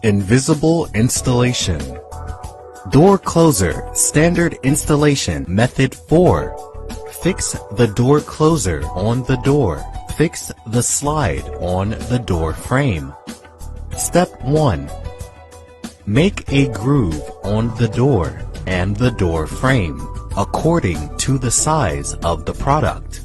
Invisible installation. Door closer standard installation method 4. Fix the door closer on the door. Fix the slide on the door frame. Step 1. Make a groove on the door and the door frame according to the size of the product.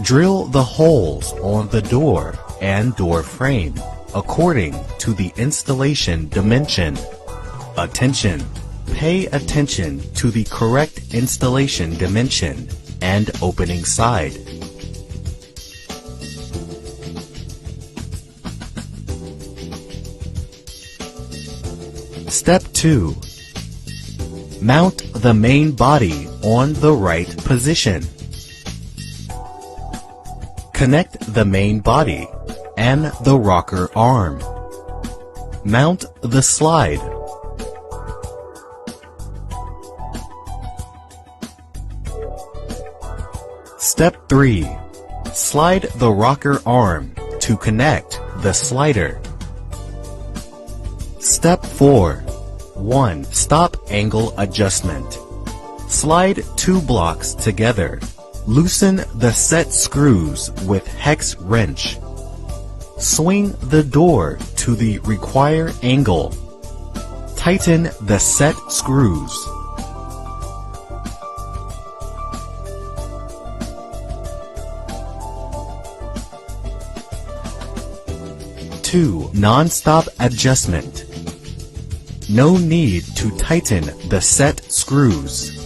Drill the holes on the door and door frame according to the installation dimension. Attention! Pay attention to the correct installation dimension and opening side. Step 2. Mount the main body on the right position. Connect the main body and the rocker arm. Mount the slide. Step 3. Slide the rocker arm to connect the slider. Step 4. 1. Stop angle adjustment. Slide 2 blocks together. Loosen the set screws with hex wrench. Swing the door to the required angle. Tighten the set screws. Two. Non-stop adjustment. No need to tighten the set screws.